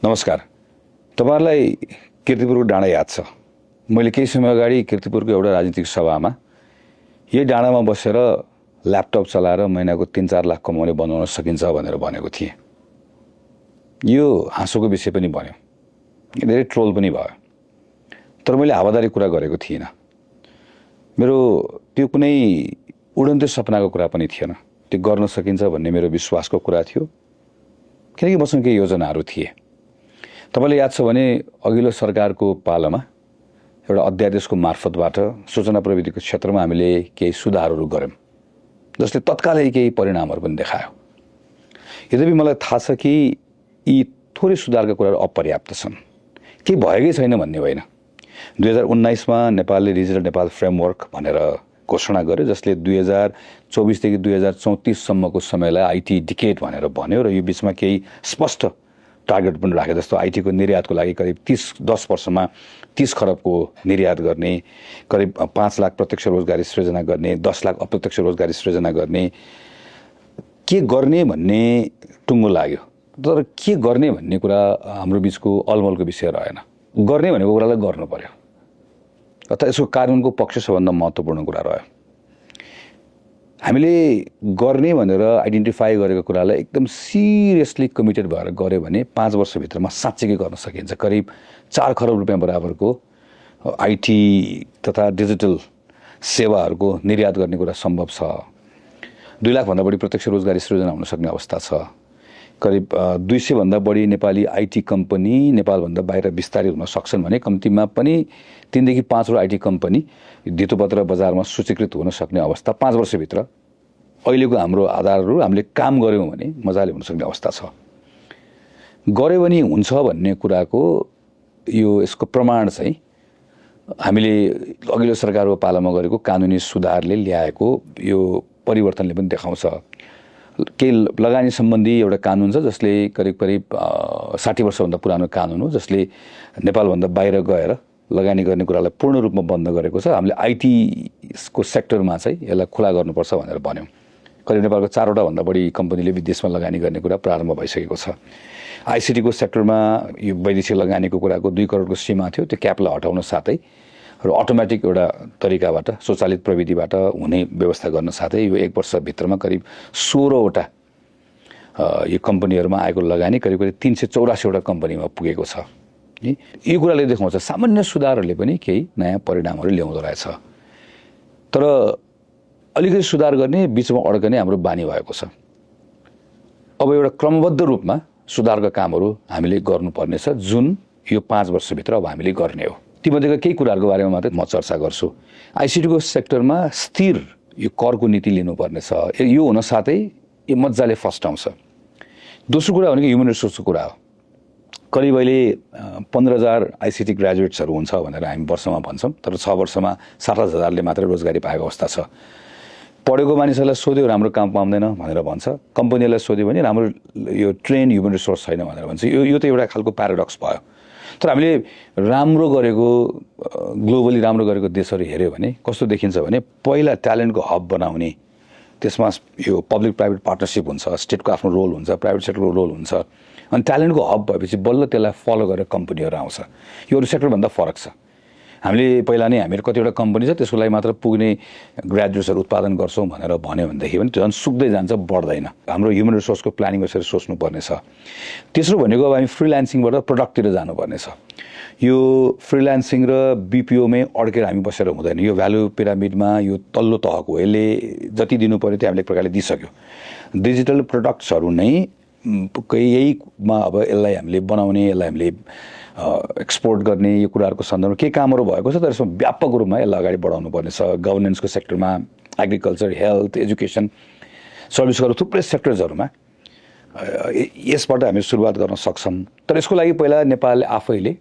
नमस्कार। तपाईहरुलाई कीर्तिपुरको डाँडा याद छ। मैले केही समय अगाडि कीर्तिपुरको एउटा राजनीतिक सभामा यही डाँडामा बसेर ल्यापटप चलाएर महिनाको 3-4 लाख कमाउने बनाउन सकिन्छ भनेर भनेको थिएँ। यो हाँसोको विषय पनि बन्यो, धेरै ट्रोल पनि भयो। तर मैले हावादारी कुरा गरेको थिइनँ। मेरो त्यो कुनै उडन्ते सपनाको कुरा पनि थिएन। त्यो गर्न सकिन्छ भन्ने मेरो विश्वासको कुरा थियो, किनकि मसँग केही योजनाहरू थिए। तपाईलाई याद छ भने अघिल्लो सरकारको पालामा एउटा अध्यादेशको मार्फतबाट सूचना प्रविधिको क्षेत्रमा हामीले केही सुधारहरू गर्यौं, जसले तत्कालै केही परिणामहरू पनि देखायो। यद्यपि मलाई थाहा छ कि यी थोरै सुधारका कुराहरू अपर्याप्त छन्, केही भएकै छैन भन्ने होइन। 2019 मा नेपालले डिजिटल नेपाल फ्रेमवर्क भनेर घोषणा गर्यो, जसले 2024 देखि 2034 सम्मको समयलाई आईटी डिकेड भनेर भन्यो र यो बीचमा केही स्पष्ट टार्गेट पनि राखे। जस्तो आईटी को निर्यातको लागि करिब 10 वर्षमा 30 खरबको निर्यात गर्ने, करिब 5 लाख प्रत्यक्ष रोजगारी सृजना गर्ने, 10 लाख अप्रत्यक्ष रोजगारी सृजना गर्ने। के गर्ने भन्ने टुङ्गो लाग्यो, तर के गर्ने भन्ने कुरा हाम्रो बीचको अलमलको विषय रहेन। गर्ने भनेको कुरालाई गर्नु पर्यो, अथवा यसको कानुनको पक्ष सबभन्दा महत्त्वपूर्ण कुरा रह्यो। हामीले गर्ने भनेर आइडेन्टिफाई गरेको कुरालाई एकदम सिरियसली कमिटेड भएर गर्यो भने 5 वर्षभित्रमा साँच्चै गर्न सकिन्छ। करिब 4 खरब रुपैयाँ बराबरको आईटी तथा डिजिटल सेवाहरूको निर्यात गर्ने कुरा सम्भव छ। 2 लाख भन्दा बढी प्रत्यक्ष रोजगारी सृजना हुन सक्ने अवस्था छ। करिब 200 भन्दा बढी नेपाली आईटी कम्पनी नेपालभन्दा बाहिर विस्तारित हुन सक्छन् भने कम्तीमा पनि 3 देखि 5 वटा आईटी कम्पनी धितोपत्र बजारमा सूचीकृत हुन सक्ने अवस्था 5 वर्षभित्र अहिलेको हाम्रो आधारहरू हामीले काम गर्यौं भने मजाले हुन सक्ने अवस्था छ। गर्यो भने हुन्छ भन्ने कुराको यसको प्रमाण चाहिँ हामीले अघिल्लो सरकारको पालामा गरेको कानुनी सुधारले ल्याएको यो परिवर्तनले पनि देखाउँछ। केही लगानी सम्बन्धी एउटा कानुन छ, जसले करिब 60 वर्षभन्दा पुरानो कानुन हो, जसले नेपालभन्दा बाहिर गएर लगानी गर्ने कुरालाई पूर्ण रूपमा बन्द गरेको छ। हामीले आईटी को सेक्टरमा चाहिँ यसलाई खुला गर्नुपर्छ भनेर भन्यौं। करिब नेपालको 4 वटा भन्दा बढी कम्पनीले विदेशमा लगानी गर्ने कुरा प्रारम्भ भइसकेको छ। आईसीटी को सेक्टरमा यो वैदेशिक लगानीको कुराको 2 करोडको सीमा थियो, त्यो क्यापलाई हटाउन साथै र अटोमेटिक एउटा तरिकाबाट स्वचालित प्रविधिबाट हुने व्यवस्था गर्न साथै यो 1 वर्षभित्रमा करिब 16 वटा यो कम्पनीहरुमा आएको लगानी करिब 384 वटा कम्पनीमा पुगेको छ। यो कुराले देखाउँछ सामान्य सुधारहरूले पनि केही नयाँ परिणामहरू ल्याउँदो रहेछ। तर अलिकति सुधार गर्ने बीचमा अड्कने हाम्रो बानी भएको छ। अब एउटा क्रमबद्ध रूपमा सुधारका कामहरू हामीले गर्नुपर्ने छ, जुन यो 5 वर्षभित्र अब हामीले गर्ने हो। तीमध्येका केही कुराहरूको बारेमा मात्रै म चर्चा गर्छु। आईसीटी को सेक्टरमा स्थिर यो करको नीति लिनुपर्ने छ। यो हुन साथै यो मज्जाले फस्टाउँछ। दोस्रो कुरा भनेको ह्युमन रिसोर्सको कुरा हो। करिब अहिले 15,000 आईसीटी ग्रेजुएट्सहरू हुन्छ भनेर हामी वर्षमा भन्छौं, तर 6 वर्षमा 60,000ले मात्र रोजगारी पाएको अवस्था छ। पढेको मानिसहरूलाई सोध्यो राम्रो काम पाउँदैन भनेर भन्छ, कम्पनीलाई सोध्यो भने राम्रो यो ट्रेन ह्युमन रिसोर्स छैन भनेर भन्छ। यो त एउटा खालको प्याराडक्स भयो। तर हामीले राम्रो गरेको ग्लोबली राम्रो गरेको देशहरू हेर्यो भने कस्तो देखिन्छ भने पहिला ट्यालेन्टको हब बनाउने, त्यसमा यो पब्लिक प्राइभेट पार्टनरशिप हुन्छ, स्टेटको आफ्नो रोल हुन्छ, प्राइभेट सेक्टरको रोल हुन्छ, अनि ट्यालेन्टको हब भएपछि बल्ल त्यसलाई फलो गरेर कम्पनीहरू आउँछ। यो अरू सेक्टरभन्दा फरक छ। हामीले पहिला नै हामीहरू कतिवटा कम्पनी छ त्यसको लागि मात्र पुग्ने ग्रेजुएट्सहरू उत्पादन गर्छौं भनेर भन्यो भनेदेखि पनि त्यो झन् सुक्दै जान्छ, बढ्दैन। हाम्रो ह्युमन रिसोर्सको प्लानिङ यसरी सोच्नुपर्ने छ। तेस्रो भनेको अब हामी फ्रीलान्सिङबाट प्रोडक्टतिर जानुपर्ने छ। यो फ्रीलान्सिङ र बीपीओमै अड्केर हामी बसेर हुँदैन। यो भ्यालु पिरामिडमा यो तल्लो तहको यसले जति दिनु पर्यो त्यो हामीले एक प्रकारले दिइसक्यो। डिजिटल प्रोडक्ट्सहरू नै यहीमा अब यसलाई हामीले बनाउने, यसलाई हामीले एक्सपोर्ट गर्ने, यो कुराहरूको सन्दर्भमा के कामहरू भएको छ, तर यसमा व्यापक रूपमा यसलाई अगाडि बढाउनु पर्ने छ। गभर्नेन्सको सेक्टरमा, एग्रिकल्चर, हेल्थ, एजुकेसन, सर्भिसहरू थुप्रै सेक्टर्सहरूमा यसबाट हामी सुरुवात गर्न सक्छौं। तर यसको लागि पहिला नेपालले आफैले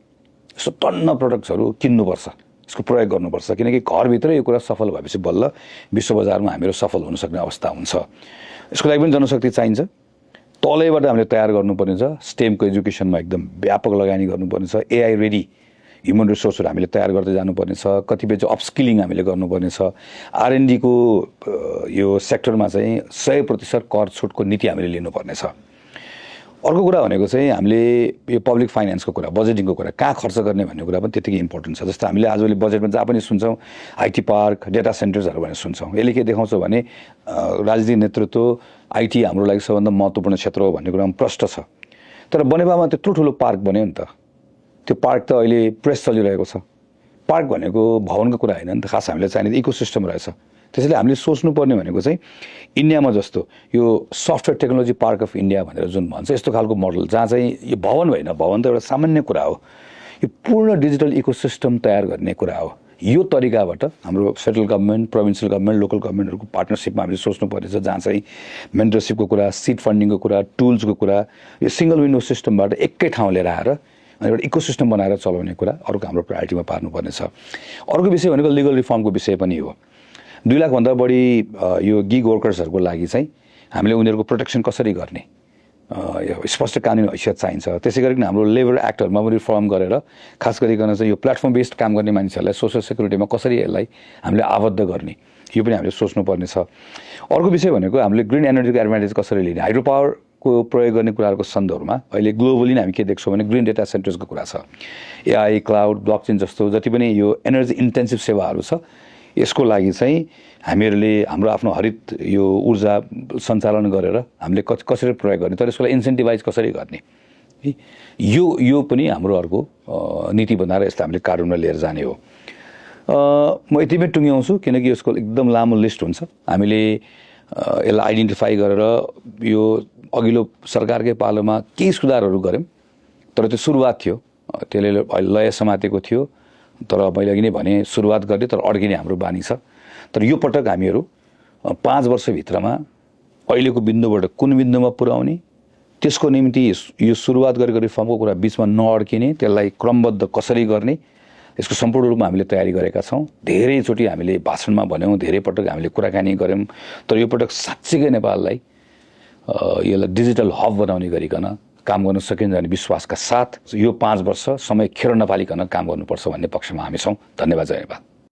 यस्तो टन्न प्रोडक्ट्सहरू किन्नुपर्छ, यसको प्रयोग गर्नुपर्छ, किनकि घरभित्र यो कुरा सफल भएपछि बल्ल विश्व बजारमा हामीहरू सफल हुन सक्ने अवस्था हुन्छ। यसको लागि पनि जनशक्ति चाहिन्छ। तलैबाट हामीले तयार गर्नुपर्ने छ। स्टेमको एजुकेसनमा एकदम व्यापक लगानी गर्नुपर्ने छ। एआई रेडी ह्युमन रिसोर्सहरू हामीले तयार गर्दै जानुपर्ने छ। कतिपय चाहिँ अपस्किलिङ हामीले गर्नुपर्ने छ। आरएनडी को यो सेक्टरमा चाहिँ 100% कर छुटको नीति हामीले लिनुपर्ने छ। अर्को कुरा भनेको चाहिँ हामीले यो पब्लिक फाइनेन्सको कुरा, बजेटिङको कुरा, कहाँ खर्च गर्ने भन्ने कुरा पनि त्यतिकै इम्पोर्टेन्ट छ। जस्तो हामीले आजभोलि बजेटमा जहाँ पनि सुन्छौँ आइटी पार्क, डेटा सेन्टर्सहरू भनेर सुन्छौँ। यसले के देखाउँछ भने राजनीतिक नेतृत्व आइटी हाम्रो लागि सबभन्दा महत्त्वपूर्ण क्षेत्र हो भन्ने कुरामा प्रष्ट छ। तर बनेपामा त्यत्रो ठुलो पार्क बन्यो नि त, त्यो पार्क त अहिले प्रेस चलिरहेको छ। पार्क भनेको भवनको कुरा होइन नि त, खास हामीले चाहिने इकोसिस्टम रहेछ। त्यसैले हामीले सोच्नुपर्ने भनेको चाहिँ इन्डियामा जस्तो यो software technology park of India भनेर जुन भन्छ, यस्तो खालको मोडल जहाँ चाहिँ यो भवन होइन, भवन त एउटा सामान्य कुरा हो, यो पूर्ण डिजिटल इकोसिस्टम तयार गर्ने कुरा हो। यो तरिकाबाट हाम्रो central government, provincial government, local गभर्मेन्टहरूको पार्टनरसिपमा हामीले सोच्नुपर्नेछ, जहाँ चाहिँ मेन्टरसिपको कुरा, सिड फन्डिङको कुरा, टुल्सको कुरा, यो सिङ्गल विन्डो सिस्टमबाट एकै ठाउँ लिएर आएर अनि एउटा इकोसिस्टम बनाएर चलाउने कुरा अर्को हाम्रो प्रायोरिटीमा पार्नुपर्नेछ। अर्को विषय भनेको लिगल रिफर्मको विषय पनि हो। 2 लाखभन्दा बढी यो गिग वर्कर्सहरूको लागि चाहिँ हामीले उनीहरूको प्रोटेक्सन कसरी गर्ने, स्पष्ट कानुनी हैसियत चाहिन्छ। त्यसै गरिकन हाम्रो लेबर एक्टहरूमा पनि रिफर्म गरेर खास गरिकन चाहिँ यो प्लेटफर्म बेस्ड काम गर्ने मानिसहरूलाई सोसल सेक्युरिटीमा कसरी यसलाई हामीले आबद्ध गर्ने, यो पनि हामीले सोच्नुपर्ने छ। अर्को विषय भनेको हामीले ग्रिन एनर्जीको एडभान्टेज कसरी लिने, हाइड्रो पावरको प्रयोग गर्ने कुराहरूको सन्दर्भमा अहिले ग्लोबली नै हामी के देख्छौँ भने ग्रिन डेटा सेन्टर्सको कुरा छ। एआई, क्लाउड, ब्लकचेन जस्तो जति पनि यो एनर्जी इन्टेन्सिभ सेवाहरू छ, यसको लागि चाहिँ हामीहरूले हाम्रो आफ्नो हरित यो ऊर्जा सञ्चालन गरेर हामीले कसरी प्रयोग गर्ने, तर यसको लागि इन्सेन्टिभाइज कसरी गर्ने, यो पनि हाम्रो अर्को नीति बनाएर यसलाई हामीले कानुनमा लिएर जाने हो। म यतिमै टुङ्ग्याउँछु किनकि यसको एकदम लामो लिस्ट हुन्छ। हामीले यसलाई आइडेन्टिफाई गरेर यो अघिल्लो सरकारकै पालोमा केही सुधारहरू गऱ्यौँ, तर त्यो सुरुवात थियो, त्यसले लय समातेको थियो। तर मैले अघि नै भने सुरुवात गर्ने तर अड्किने हाम्रो बानी छ। तर यो पटक हामीहरू 5 वर्षभित्रमा अहिलेको बिन्दुबाट कुन बिन्दुमा पुर्याउने, त्यसको निम्ति यो सुरुवात गरेको रिफर्मको कुरा बिचमा नअड्किने, त्यसलाई क्रमबद्ध कसरी गर्ने, यसको सम्पूर्ण रूपमा हामीले तयारी गरेका छौँ। धेरैचोटि हामीले भाषणमा भन्यौँ, धेरै पटक हामीले कुराकानी गऱ्यौँ, तर यो पटक साँच्चीकै नेपाललाई यसलाई डिजिटल हब बनाउने गरिकन काम गर्न सकिन्छ भन्ने विश्वासका साथ यो 5 वर्ष समय खेर नपालिकन काम गर्नुपर्छ भन्ने पक्षमा हामी छौँ। धन्यवाद, जयनेवाद।